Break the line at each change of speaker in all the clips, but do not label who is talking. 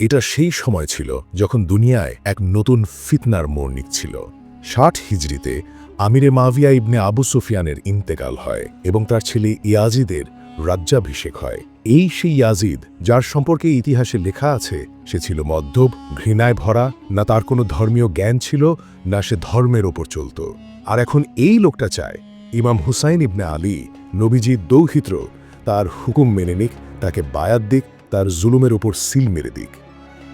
এটা সেই সময় ছিল যখন দুনিয়ায় এক নতুন ফিতনার মোড় নিচ্ছিল। ৬০ হিজরিতে আমিরে মাভিয়া ইবনে আবু সুফিয়ানের ইন্তেকাল হয় এবং তার ছেলে ইয়াজিদের রাজ্যাভিষেক হয়। এই সেই ইয়াজিদ যার সম্পর্কে ইতিহাসে লেখা আছে সে ছিল মদ্যপ, ঘৃণায় ভরা, না তার কোনো ধর্মীয় জ্ঞান ছিল, না সে ধর্মের ওপর চলত। আর এখন এই লোকটা চায় ইমাম হুসাইন ইবনে আলী, নবীজির দৌহিত্র, তার হুকুম মেনে নিক, তাকে বায়াত দিক, তার জুলুমের ওপর সিল মেরে দিক।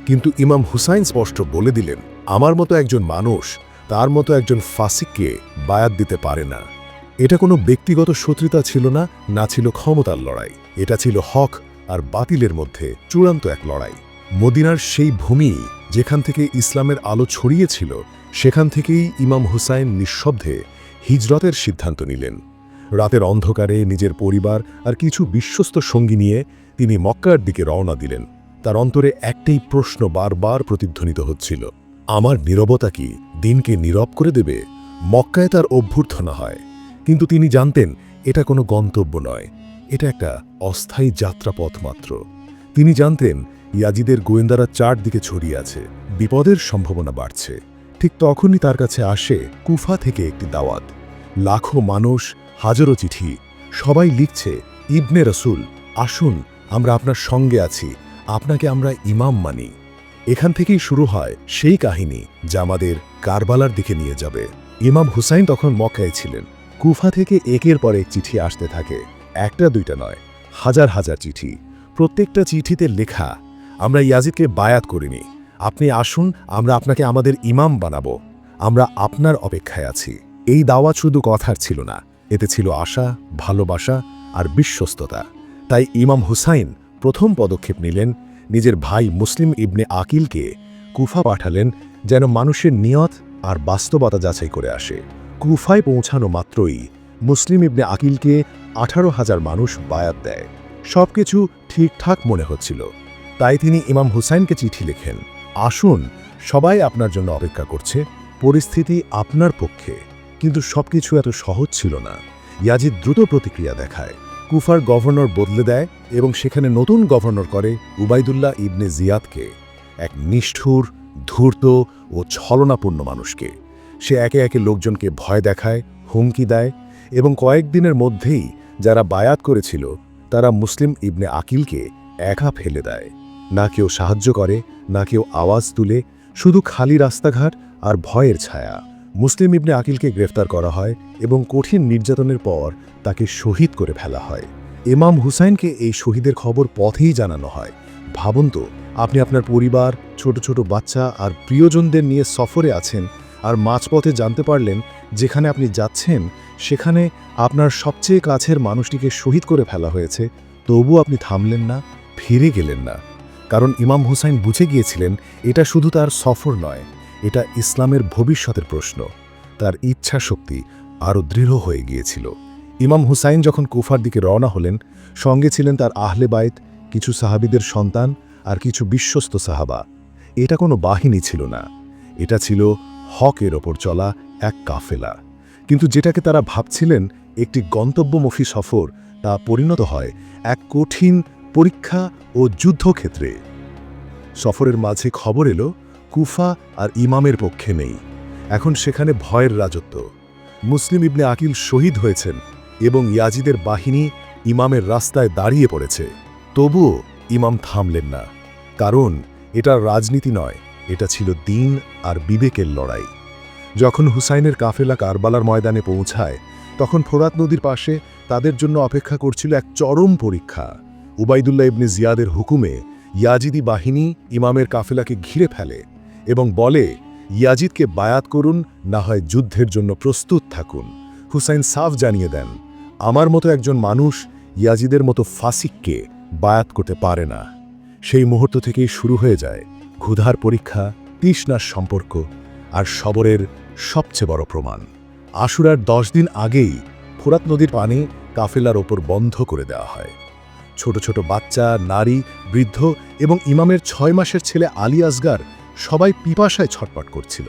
কিন্তু ইমাম হুসাইন স্পষ্ট বলে দিলেন, আমার মতো একজন মানুষ তার মতো একজন ফাসিককে বায়াত দিতে পারে না। এটা কোনো ব্যক্তিগত শত্রুতা ছিল না, না ছিল ক্ষমতার লড়াই। এটা ছিল হক আর বাতিলের মধ্যে চূড়ান্ত এক লড়াই। মদিনার সেই ভূমি যেখান থেকে ইসলামের আলো ছড়িয়েছিল, সেখান থেকেই ইমাম হুসাইন নিঃশব্দে হিজরতের সিদ্ধান্ত নিলেন। রাতের অন্ধকারে নিজের পরিবার আর কিছু বিশ্বস্ত সঙ্গী নিয়ে তিনি মক্কার দিকে রওনা দিলেন। তার অন্তরে একটাই প্রশ্ন বারবার প্রতিধ্বনিত হচ্ছিল, আমার নীরবতা কি দিনকে নীরব করে দেবে? মক্কায় তার অভ্যর্থনা হয়, কিন্তু তিনি জানতেন এটা কোনো গন্তব্য নয়, এটা একটা অস্থায়ী যাত্রাপথ মাত্র। তিনি জানতেন ইয়াজিদের গোয়েন্দারা চারদিকে ছড়িয়ে আছে, বিপদের সম্ভাবনা বাড়ছে। ঠিক তখনই তার কাছে আসে কুফা থেকে একটি দাওয়াত। লাখো মানুষ, হাজারো চিঠি, সবাই লিখছে, ইবনে রসুল আসুন, আমরা আপনার সঙ্গে আছি, আপনাকে আমরা ইমাম মানি। এখান থেকেই শুরু হয় সেই কাহিনী যা আমাদের কারবালার দিকে নিয়ে যাবে। ইমাম হুসাইন তখন মক্কায় ছিলেন। কুফা থেকে একের পর এক চিঠি আসতে থাকে, একটা দুইটা নয়, হাজার হাজার চিঠি। প্রত্যেকটা চিঠিতে লেখা, আমরা ইয়াজিদকে বায়াত করিনি, আপনি আসুন, আমরা আপনাকে আমাদের ইমাম বানাবো, আমরা আপনার অপেক্ষায় আছি। এই দাওয়াত শুধু কথার ছিল না, এতে ছিল আশা, ভালোবাসা আর বিশ্বস্ততা। তাই ইমাম হুসাইন প্রথম পদক্ষেপ নিলেন, নিজের ভাই মুসলিম ইবনে আকিলকে কুফা পাঠালেন যেন মানুষের নিয়ত আর বাস্তবতা যাচাই করে আসে। কুফায় পৌঁছানো মাত্রই মুসলিম ইবনে আকিলকে 18,000 মানুষ বায়াত দেয়। সবকিছু ঠিকঠাক মনে হচ্ছিল। তাই তিনি ইমাম হুসাইনকে চিঠি লেখেন, আসুন, সবাই আপনার জন্য অপেক্ষা করছে, পরিস্থিতি আপনার পক্ষে। কিন্তু সবকিছু এত সহজ ছিল না। ইয়াজিদ দ্রুত প্রতিক্রিয়া দেখায়, কুফার গভর্নর বদলে দেয় এবং সেখানে নতুন গভর্নর করে উবাইদুল্লাহ ইবনে জিয়াদকে, এক নিষ্ঠুর, ধূর্ত ও ছলনাপূর্ণ মানুষকে। সে একে একে লোকজনকে ভয় দেখায়, হুমকি দেয় এবং কয়েকদিনের মধ্যেই যারা বায়াত করেছিল তারা মুসলিম ইবনে আকিলকে একা ফেলে দেয়। না কেউ সাহায্য করে, না কেউ আওয়াজ তুলে, শুধু খালি রাস্তাঘাট আর ভয়ের ছায়া। মুসলিম ইবনে আকিলকে গ্রেফতার করা হয় এবং কঠিন নির্যাতনের পর তাকে শহীদ করে ফেলা হয়। ইমাম হুসাইনকে এই শহীদের খবর পথেই জানানো হয়। ভাবুন তো, আপনি আপনার পরিবার, ছোট ছোট বাচ্চা আর প্রিয়জনদের নিয়ে সফরে আছেন, আর মাঝপথে জানতে পারলেন যেখানে আপনি যাচ্ছেন সেখানে আপনার সবচেয়ে কাছের মানুষটিকে শহীদ করে ফেলা হয়েছে। তবু আপনি থামলেন না, ফিরে গেলেন না। কারণ ইমাম হুসাইন বুঝে গিয়েছিলেন এটা শুধু তার সফর নয়, এটা ইসলামের ভবিষ্যতের প্রশ্ন। তার ইচ্ছা শক্তি আরও দৃঢ় হয়ে গিয়েছিল। ইমাম হুসাইন যখন কুফার দিকে রওনা হলেন, সঙ্গে ছিলেন তার আহলে বাইত, কিছু সাহাবীদের সন্তান আর কিছু বিশ্বস্ত সাহাবা। এটা কোনো বাহিনী ছিল না, এটা ছিল হকের ওপর চলা এক কাফেলা। কিন্তু যেটাকে তারা ভাবছিলেন একটি গন্তব্যমুখী সফর, তা পরিণত হয় এক কঠিন পরীক্ষা ও যুদ্ধক্ষেত্রে। সফরের মাঝে খবর এলো কুফা আর ইমামের পক্ষে নেই, এখন সেখানে ভয়ের রাজত্ব। মুসলিম ইবনে আকিল শহীদ হয়েছেন এবং ইয়াজিদের বাহিনী ইমামের রাস্তায় দাঁড়িয়ে পড়েছে। তবুও ইমাম থামলেন না, কারণ এটা রাজনীতি নয়, এটা ছিল দিন আর বিবেকের লড়াই। যখন হুসাইনের কাফেলা কারবালার ময়দানে পৌঁছায়, তখন ফোরাত নদীর পাশে তাদের জন্য অপেক্ষা করছিল এক চরম পরীক্ষা। উবাইদুল্লাহ ইবনে জিয়াদের হুকুমে ইয়াজিদি বাহিনী ইমামের কাফেলাকে ঘিরে ফেলে এবং বলে, ইয়াজিদকে বায়াত করুন, না হয় যুদ্ধের জন্য প্রস্তুত থাকুন। হুসাইন সাফ জানিয়ে দেন, আমার মতো একজন মানুষ ইয়াজিদের মতো ফাসিককে বায়াত করতে পারে না। সেই মুহূর্ত থেকেই শুরু হয়ে যায় ক্ষুধার পরীক্ষা, তৃষ্ণার সম্পর্ক আর সবরের সবচেয়ে বড় প্রমাণ। আশুরার 10 দিন আগেই ফোরাত নদীর পানি কাফেলার ওপর বন্ধ করে দেওয়া হয়। ছোট ছোট বাচ্চা, নারী, বৃদ্ধ এবং ইমামের 6 মাসের ছেলে আলী আসগার সবাই পিপাসায় ছটপট করছিল।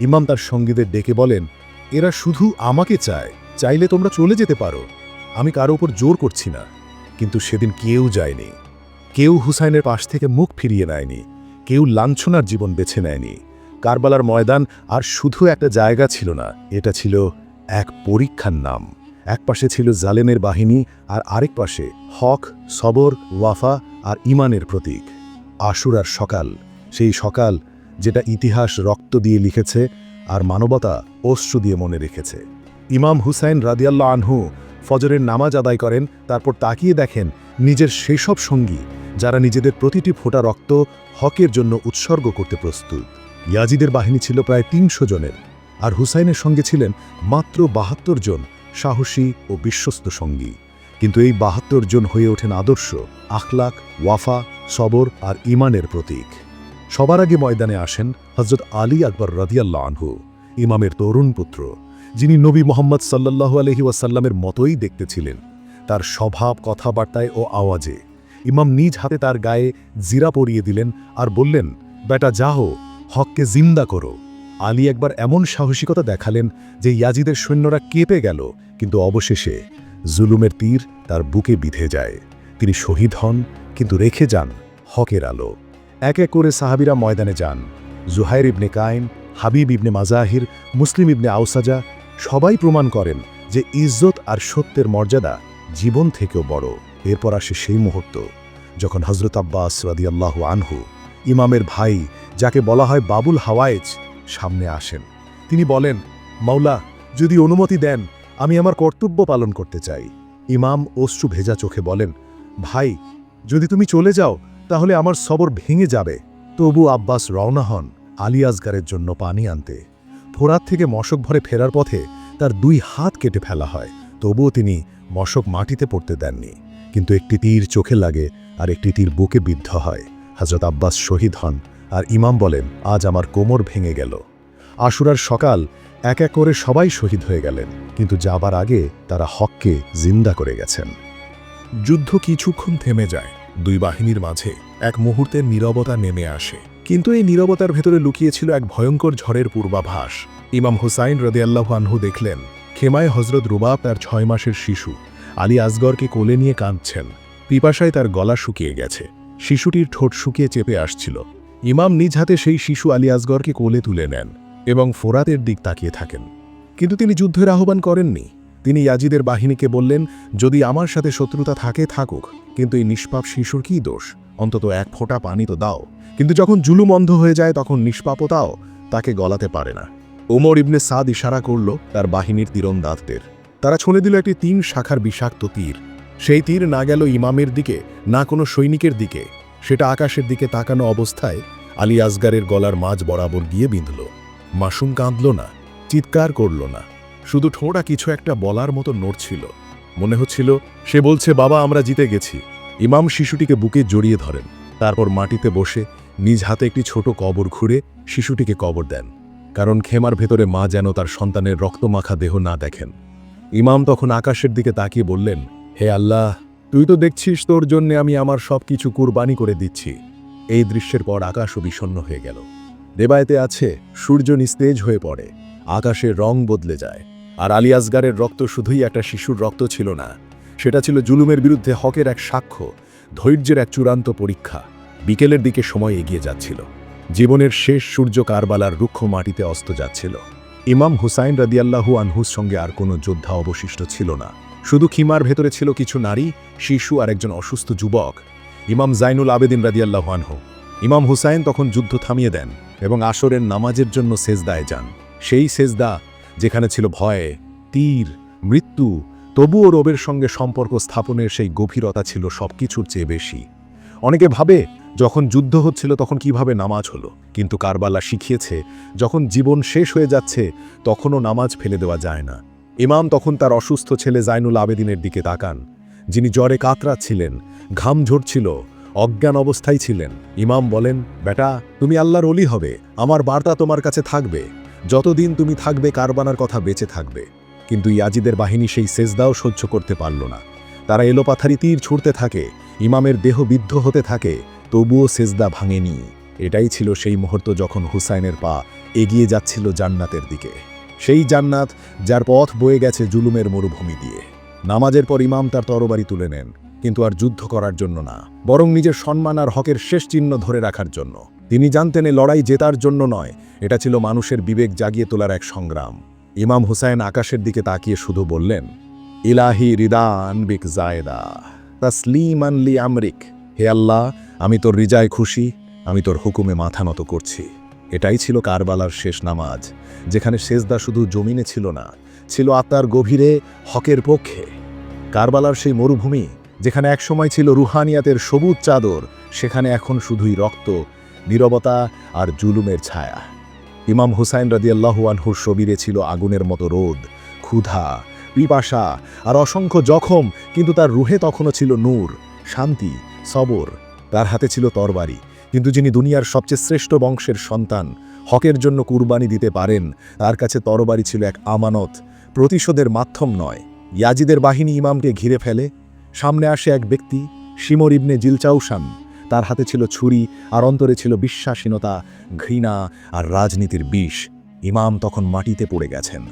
ইমাম তার সঙ্গীদের ডেকে বলেন, এরা শুধু আমাকে চায়, চাইলে তোমরা চলে যেতে পারো, আমি কারো উপর জোর করছি না। কিন্তু সেদিন কেউ যায়নি, কেউ হুসাইনের পাশ থেকে মুখ ফিরিয়ে নেয়নি। কেউ লাঞ্ছনার জীবন বেছে নেয়নি। কারবালার ময়দান আর শুধু একটা জায়গা ছিল না, এটা ছিল এক পরীক্ষার নাম। এক পাশে ছিল জালেমের বাহিনী আর আরেক পাশে হক, সবর, ওয়াফা আর ঈমানের প্রতীক। আশুরার সকাল, সেই সকাল যেটা ইতিহাস রক্ত দিয়ে লিখেছে আর মানবতা অশ্রু দিয়ে মনে রেখেছে। ইমাম হুসাইন রাদিয়াল্লাহু আনহু ফজরের নামাজ আদায় করেন, তারপর তাকিয়ে দেখেন নিজের সেসব সঙ্গী যারা নিজেদের প্রতিটি ফোঁটা রক্ত হকের জন্য উৎসর্গ করতে প্রস্তুত। ইয়াজিদের বাহিনী ছিল প্রায় ৩০০ জনের, আর হুসাইনের সঙ্গে ছিলেন মাত্র ৭২ জন সাহসী ও বিশ্বস্ত সঙ্গী। কিন্তু এই ৭২ জন হয়ে ওঠেন আদর্শ, আখলাক, ওয়াফা, সবর আর ঈমানের প্রতীক। সবার আগে ময়দানে আসেন হযরত আলী আকবর রাদিয়াল্লাহু আনহু, ইমামের তরুণ পুত্র, যিনি নবী মুহাম্মদ সাল্লাল্লাহু আলাইহি ওয়াসাল্লামের মতোই দেখতে ছিলেন। তার স্বভাব, কথাবার্তায় ও আওয়াজে ইমাম নিজ হাতে তার গায়ে জিরা পরিয়ে দিলেন আর বললেন, বেটা যাও, হককে জিন্দা করো। আলী একবার এমন সাহসিকতা দেখালেন যে ইয়াজিদের সৈন্যরা কেঁপে গেল, কিন্তু অবশেষে জুলুমের তীর তার বুকে বিঁধে যায়। তিনি শহীদ হন, কিন্তু রেখে যান হকের আলো। এক এক করে সাহাবীরা ময়দানে যান। জুহাইর ইবনে কাইন, হাবিব ইবনে মাজাহির, মুসলিম ইবনে আউসাজা সবাই প্রমাণ করেন যে ইজ্জত আর সত্যের মর্যাদা জীবন থেকেও বড়। এরপর আসে সেই মুহূর্ত যখন হযরত আব্বাস রাদিয়াল্লাহু আনহু, ইমামের ভাই, যাকে বলা হয় বাবুল হাওয়ায়েজ, সামনে আসেন। তিনি বলেন, মাওলা, যদি অনুমতি দেন আমি আমার কর্তব্য পালন করতে চাই। ইমাম অশ্রু ভেজা চোখে বলেন, ভাই, যদি তুমি চলে যাও তাহলে আমার সবর ভেঙে যাবে। তবু আব্বাস রওনা হন আলী আসগারের জন্য পানি আনতে। ফোরাত থেকে মশক ভরে ফেরার পথে তার 2 হাত কেটে ফেলা হয়, তবুও তিনি মশক মাটিতে পড়তে দেননি। কিন্তু একটি তীর চোখে লাগে আর একটি তীর বুকে বিদ্ধ হয়। হযরত আব্বাস শহীদ হন, আর ইমাম বলেন, আজ আমার কোমর ভেঙে গেল। আশুরার সকাল এক এক করে সবাই শহীদ হয়ে গেলেন, কিন্তু যাবার আগে তারা হককে জিন্দা করে গেছেন। যুদ্ধ কিছুক্ষণ থেমে যায়। 2 বাহিনীর মাঝে এক মুহূর্তের নীরবতা নেমে আসে, কিন্তু এই নীরবতার ভেতরে লুকিয়েছিল এক ভয়ঙ্কর ঝড়ের পূর্বাভাস। ইমাম হুসাইন রাদিয়াল্লাহু আনহু দেখলেন খেমায় হযরত রুবাব, তার 6 মাসের শিশু আলী আসগরকে কোলে নিয়ে কাঁদছেন। পিপাসায় তার গলা শুকিয়ে গেছে, শিশুটির ঠোঁট শুকিয়ে চেপে আসছিল। ইমাম নিজ হাতে সেই শিশু আলী আসগরকে কোলে তুলে নেন এবং ফোরাতের দিক তাকিয়ে থাকেন। কিন্তু তিনি যুদ্ধের আহ্বান করেননি। তিনি ইয়াজিদের বাহিনীকে বললেন, যদি আমার সাথে শত্রুতা থাকে থাকুক, কিন্তু এই নিষ্পাপ শিশুর কী দোষ? অন্তত 1 ফোঁটা পানি তো দাও। কিন্তু যখন জুলুম অন্ধ হয়ে যায় তখন নিষ্পাপতাও তাকে গলাতে পারে না। ওমর ইবনে সাদ ইশারা করল তার বাহিনীর তীরন্দাজদের। তারা ছুঁড়ে দিল একটি 3 শাখার বিষাক্ত তীর। সেই তীর না গেল ইমামের দিকে, না কোনো সৈনিকের দিকে। সেটা আকাশের দিকে তাকানো অবস্থায় আলী আসগারের গলার মাঝ বরাবর গিয়ে বিঁধল। মাসুম কাঁদল না, চিৎকার করল না, শুধু ঠোঁটা কিছু একটা বলার মতো নড়ছিল। মনে হচ্ছিল সে বলছে, বাবা, আমরা জিতে গেছি। ইমাম শিশুটিকে বুকে জড়িয়ে ধরেন, তারপর মাটিতে বসে নিজ হাতে একটি ছোট কবর খুঁড়ে শিশুটিকে কবর দেন, কারণ খেমার ভেতরে মা যেন তার সন্তানের রক্তমাখা দেহ না দেখেন। ইমাম তখন আকাশের দিকে তাকিয়ে বললেন, হে আল্লাহ, তুই তো দেখছিস তোর জন্যে আমি আমার সব কিছু কুরবানি করে দিচ্ছি। এই দৃশ্যের পর আকাশও বিষণ্ণ হয়ে গেল। রেবায়েতে আছে, সূর্য নিস্তেজ হয়ে পড়ে, আকাশের রং বদলে যায়। আর আলী আসগারের রক্ত শুধুই একটা শিশুর রক্ত ছিল না, সেটা ছিল জুলুমের বিরুদ্ধে হকের এক সাক্ষ্য, ধৈর্যের এক চূড়ান্ত পরীক্ষা। বিকেলের দিকে সময় এগিয়ে যাচ্ছিল। জীবনের শেষ সূর্য কারবালার রুক্ষ মাটিতে অস্ত যাচ্ছিল। ইমাম হুসাইন রাদিয়াল্লাহু আনহুর সঙ্গে আর কোনো যোদ্ধা অবশিষ্ট ছিল না। শুধু খিমার ভেতরে ছিল কিছু নারী, শিশু আর একজন অসুস্থ যুবক, ইমাম জাইনুল আবেদিন রাদিয়াল্লাহু আনহু। ইমাম হুসাইন তখন যুদ্ধ থামিয়ে দেন এবং আসরের নামাজের জন্য সেজদায় যান। সেই সেজদা যেখানে ছিল ভয়, তীর, মৃত্যু, তবুও রবের সঙ্গে সম্পর্ক স্থাপনের সেই গভীরতা ছিল সবকিছুর চেয়ে বেশি। অনেকে ভাবে যখন যুদ্ধ হচ্ছিল তখন কিভাবে নামাজ হলো, কিন্তু কারবালা শিখিয়েছে যখন জীবন শেষ হয়ে যাচ্ছে তখনও নামাজ ফেলে দেওয়া যায় না। ইমাম তখন তার অসুস্থ ছেলে জাইনুল আবেদিনের দিকে তাকান, যিনি জ্বরে কাতরাচ্ছিলেন, ঘাম ঝরছিল, অজ্ঞান অবস্থায় ছিলেন। ইমাম বলেন, বেটা, তুমি আল্লাহর ওলি হবে, আমার বার্তা তোমার কাছে থাকবে, যতদিন তুমি থাকবে কারবালার কথা বেঁচে থাকবে। কিন্তু ইয়াজিদের বাহিনী সেই সেজদাও সহ্য করতে পারল না। তারা এলোপাথারি তীর ছুঁড়তে থাকে, ইমামের দেহ বিদ্ধ হতে থাকে, তবুও সেজদা ভাঙেনি। এটাই ছিল সেই মুহূর্ত যখন হুসাইনের পা এগিয়ে যাচ্ছিল জান্নাতের দিকে, সেই জান্নাত যার পথ বয়ে গেছে জুলুমের মরুভূমি দিয়ে। নামাজের পর ইমাম তার তরবারি তুলে নেন, কিন্তু আর যুদ্ধ করার জন্য না, বরং নিজের সম্মান আর হকের শেষ চিহ্ন ধরে রাখার জন্য।
তিনি জানতেন এ লড়াই জেতার জন্য নয়, এটা ছিল মানুষের বিবেক জাগিয়ে তোলার এক সংগ্রাম। ইমাম হুসাইন আকাশের দিকে তাকিয়ে শুধু বললেন, ইলাহি রিদান বিক জায়দা তাসলিমান লি আমরিক। হে আল্লাহ, আমি তোর রিজায় খুশি, আমি তোর হুকুমে মাথা নত করছি। এটাই ছিল কারবালার শেষ নামাজ, যেখানে সেজদা শুধু জমিনে ছিল না, ছিল আত্মার গভীরে হকের পক্ষে। কারবালার সেই মরুভূমি, যেখানে একসময় ছিল রুহানিয়াতের সবুজ চাদর, সেখানে এখন শুধুই রক্ত, নীরবতা আর জুলুমের ছায়া। ইমাম হুসাইন রাদিয়াল্লাহু আনহুর শরীরে ছিল আগুনের মতো রোদ, ক্ষুধা, পিপাসা আর অসংখ্য জখম, কিন্তু তার রুহে তখনও ছিল নূর, শান্তি, সবর। তার হাতে ছিল তরবারি, কিন্তু যিনি দুনিয়ার সবচেয়ে শ্রেষ্ঠ বংশের সন্তান, হকের জন্য কুরবানি দিতে পারেন, তার কাছে তরবারি ছিল এক আমানত, প্রতিশোধের মাধ্যম নয়। ইয়াজিদের বাহিনী ইমামকে ঘিরে ফেলে। সামনে আসে এক ব্যক্তি, শিমর ইবনে জিলচাউসান। তার হাতে ছিল ছুরি আর অন্তরে ছিল বিশ্বাসীনতা, ঘৃণা আর রাজনীতির বিষ। ইমাম তখন মাটিতে পড়ে গেছেন,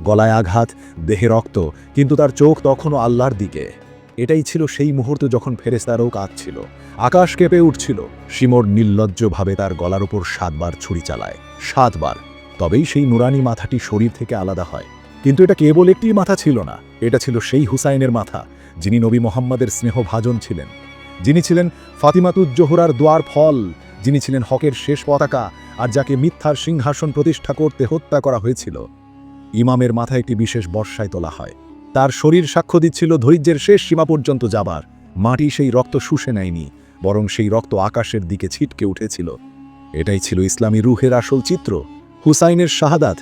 গলায় আঘাত, দেহে রক্ত, কিন্তু তার চোখ তখনও আল্লাহর দিকে। এটাই ছিল সেই মুহূর্ত যখন ফেরেশতারাও কাঁদছিল, আকাশ কেঁপে উঠছিল। শিমর নির্লজ্জভাবে তার গলার উপর 7 বার ছুরি চালায়, 7 বার। তবেই সেই নুরানি মাথাটি শরীর থেকে আলাদা হয়। কিন্তু এটা কেবল একটি মাথা ছিল না, এটা ছিল সেই হুসাইনের মাথা, যিনি নবী মোহাম্মদের স্নেহভাজন ছিলেন, যিনি ছিলেন ফাতিমাতুজ জোহরার দোয়ার ফল, যিনি ছিলেন হকের শেষ পতাকা, আর যাকে মিথ্যার সিংহাসন প্রতিষ্ঠা করতে হত্যা করা হয়েছিল। ইমামের মাথায় একটি বিশেষ বর্ষায় তোলা হয়। তার শরীর সাক্ষ্য দিচ্ছিল ধৈর্যের শেষ সীমা পর্যন্ত যাবার। মাটি সেই রক্ত শুষে নেয়নি, বরং সেই রক্ত আকাশের দিকে ছিটকে উঠেছিল। এটাই ছিল ইসলামী রুহের আসল চিত্র, হুসাইনের শাহাদাত।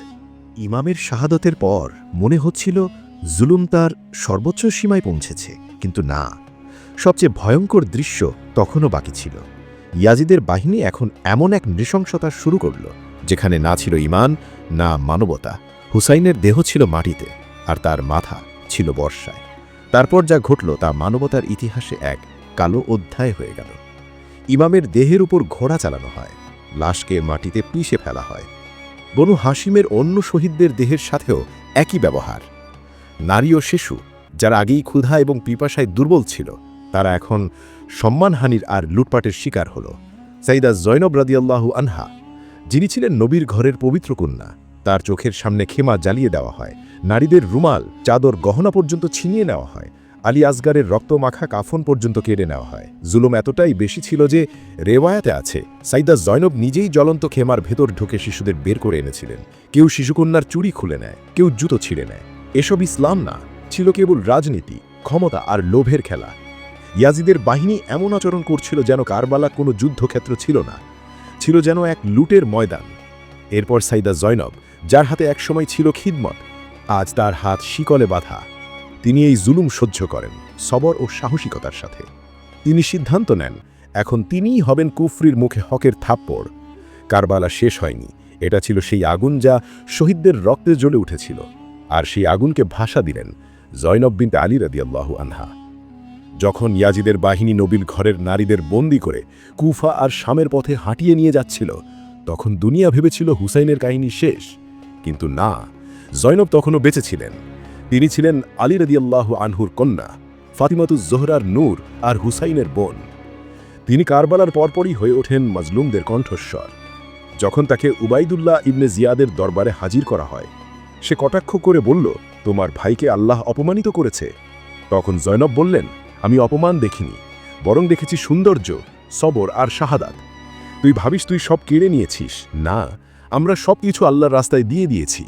ইমামের শাহাদতের পর মনে হচ্ছিল জুলুম তার সর্বোচ্চ সীমায় পৌঁছেছে, কিন্তু না, সবচেয়ে ভয়ঙ্কর দৃশ্য তখনও বাকি ছিল। ইয়াজিদের বাহিনী এখন এমন এক নৃশংসতা শুরু করল, যেখানে না ছিল ঈমান, না মানবতা। হুসাইনের দেহ ছিল মাটিতে, আর তার মাথা ছিল বর্ষায়। তারপর যা ঘটল তা মানবতার ইতিহাসে এক কালো অধ্যায় হয়ে গেল। ইমামের দেহের উপর ঘোড়া চালানো হয়, লাশকে মাটিতে পিষে ফেলা হয়। বনু হাশিমের অন্য শহীদদের দেহের সাথেও একই ব্যবহার। নারী ও শিশু, যারা আগেই ক্ষুধা এবং পিপাসায় দুর্বল ছিল, তারা এখন সম্মানহানির আর লুটপাটের শিকার হল। সাইদা জয়নব রাদিয়াল্লাহু আনহা, যিনি ছিলেন নবীর ঘরের পবিত্র কন্যা, তার চোখের সামনে খেমা জ্বালিয়ে দেওয়া হয়। নারীদের রুমাল, চাদর, গহনা পর্যন্ত ছিনিয়ে নেওয়া হয়। আলী আসগারের রক্তমাখা কাফন পর্যন্ত কেড়ে নেওয়া হয়। জুলুম এতটাই বেশি ছিল যে রেওয়ায়াতে আছে সাইদা জয়নব নিজেই জ্বলন্ত খেমার ভেতর ঢুকে শিশুদের বের করে এনেছিলেন। কেউ শিশুকন্যার চুড়ি খুলে নেয়, কেউ জুতো ছিঁড়ে নেয়। এসব ইসলাম না, ছিল কেবল রাজনীতি, ক্ষমতা আর লোভের খেলা। ইয়াজিদের বাহিনী এমন আচরণ করছিল যেন কারবালা কোনো যুদ্ধক্ষেত্র ছিল না, ছিল যেন এক লুটের ময়দান। এরপর সাইদা জয়নব, যার হাতে একসময় ছিল খিদমত, আজ তার হাত শিকলে বাঁধা। তিনি এই জুলুম সহ্য করেন সবর ও সাহসিকতার সাথে। তিনি সিদ্ধান্ত নেন, এখন তিনিই হবেন কুফরির মুখে হকের থাপ্পড়। কারবালা শেষ হয়নি, এটা ছিল সেই আগুন যা শহীদদের রক্তে জ্বলে উঠেছিল। আর সেই আগুনকে ভাষা দিলেন জয়নব বিনতে আলী রাদিয়াল্লাহু আনহা। যখন ইয়াজিদের বাহিনী নবীর ঘরের নারীদের বন্দী করে কুফা আর শামের পথে হাঁটিয়ে নিয়ে যাচ্ছিল, তখন দুনিয়া ভেবেছিল হুসাইনের কাহিনী শেষ। কিন্তু না, জয়নব তখনও বেঁচে ছিলেন। তিনি ছিলেন আলী রাদিয়াল্লাহু আনহুর কন্যা, ফাতিমাতুজ জোহরার নূর আর হুসাইনের বোন। তিনি কারবালার পরপরই হয়ে ওঠেন মাজলুমদের কণ্ঠস্বর। যখন তাকে উবাইদুল্লাহ ইবনে জিয়াদের দরবারে হাজির করা হয়, সে কটাক্ষ করে বলল, তোমার ভাইকে আল্লাহ অপমানিত করেছে। তখন জয়নব বললেন, আমি অপমান দেখিনি, বরং দেখেছি সৌন্দর্য, সবর আর শাহাদাত। তুই ভাবিস তুই সব কেড়ে নিয়েছিস? না, আমরা সব কিছু আল্লাহর রাস্তায় দিয়ে দিয়েছি।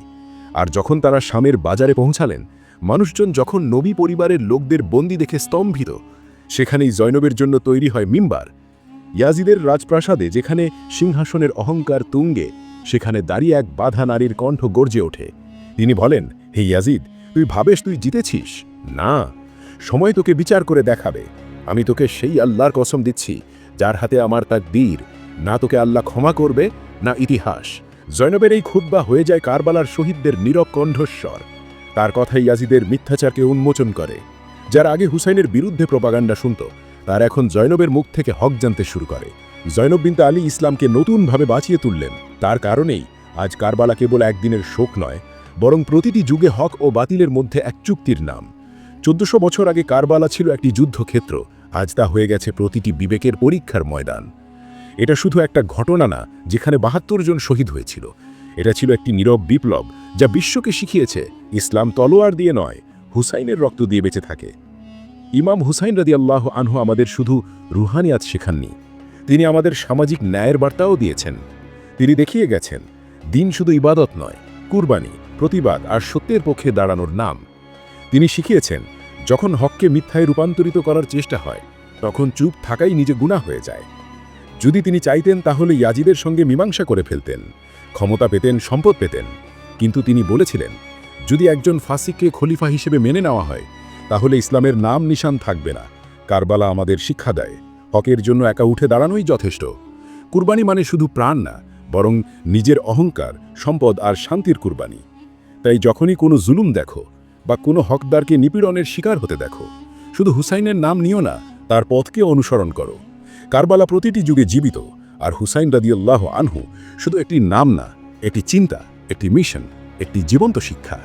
আর যখন তারা শামের বাজারে পৌঁছালেন, মানুষজন যখন নবী পরিবারের লোকদের বন্দি দেখে স্তম্ভিত, সেখানেই জয়নবের জন্য তৈরি হয় মিম্বার। ইয়াজিদের রাজপ্রাসাদে যেখানে সিংহাসনের অহংকার তুঙ্গে, সেখানে দাঁড়িয়ে এক বাঁধা নারীর কণ্ঠ গর্জে ওঠে। তিনি বলেন, হে ইয়াজিদ, তুই ভাবেস তুই জিতেছিস? না, সময় তোকে বিচার করে দেখাবে। আমি তোকে সেই আল্লাহর কসম দিচ্ছি, যার হাতে আমার তাকদীর, না তোকে আল্লাহ ক্ষমা করবে, না ইতিহাস। জয়নবের এই খুতবা হয়ে যায় কারবালার শহীদদের নীরব কণ্ঠস্বর। তার কথাই ইয়াজিদের মিথ্যাচারকে উন্মোচন করে। যার আগে হুসাইনের বিরুদ্ধে প্রপাগান্ডা শুনত, তার এখন জয়নবের মুখ থেকে হক জানতে শুরু করে। জয়নব বিনতে আলী ইসলামকে নতুনভাবে বাঁচিয়ে তুললেন। তার কারণেই আজ কারবালা কেবল একদিনের শোক নয়, বরং প্রতিটি যুগে হক ও বাতিলের মধ্যে এক চুক্তির নাম। 1400 বছর আগে কারবালা ছিল একটি যুদ্ধক্ষেত্র, আজ তা হয়ে গেছে প্রতিটি বিবেকের পরীক্ষার ময়দান।
এটা শুধু একটা ঘটনা না যেখানে ৭২ জন শহীদ হয়েছিল। এটা ছিল একটি নীরব বিপ্লব যা বিশ্বকে শিখিয়েছে ইসলাম তলোয়ার দিয়ে নয়, হুসাইনের রক্ত দিয়ে বেঁচে থাকে। ইমাম হুসাইন রাদিয়াল্লাহু আনহু আমাদের শুধু রুহানিয়াত শেখাননি, তিনি আমাদের সামাজিক ন্যায়ের বার্তাও দিয়েছেন। তিনি দেখিয়ে গেছেন দিন শুধু ইবাদত নয়, কুরবানি, প্রতিবাদ আর সত্যের পক্ষে দাঁড়ানোর নাম। তিনি শিখিয়েছেন যখন হককে মিথ্যায় রূপান্তরিত করার চেষ্টা হয় তখন চুপ থাকাই নিজে গুনাহ হয়ে যায়। যদি তিনি চাইতেন তাহলে ইয়াজিদের সঙ্গে মীমাংসা করে ফেলতেন, ক্ষমতা পেতেন, সম্পদ পেতেন। কিন্তু তিনি বলেছিলেন যদি একজন ফাসিককে খলিফা হিসেবে মেনে নেওয়া হয় তাহলে ইসলামের নাম নিশান থাকবে না। কারবালা আমাদের শিক্ষা দেয় হকের জন্য একা উঠে দাঁড়ানোই যথেষ্ট। কুরবানি মানে শুধু প্রাণ না, বরং নিজের অহংকার, সম্পদ আর শান্তির কুরবানি। তাই যখনই কোনো জুলুম দেখো বা কোনো হকদারকে নিপীড়নের শিকার হতে দেখো, শুধু হুসাইনের নাম নিও না, তার পথকে অনুসরণ করো। কারবালা প্রতিটি যুগে জীবিত, আর হুসাইন রাদিয়াল্লাহু আনহু শুধু একটি নাম না, একটি চিন্তা, একটি মিশন, একটি জীবন্ত শিক্ষা।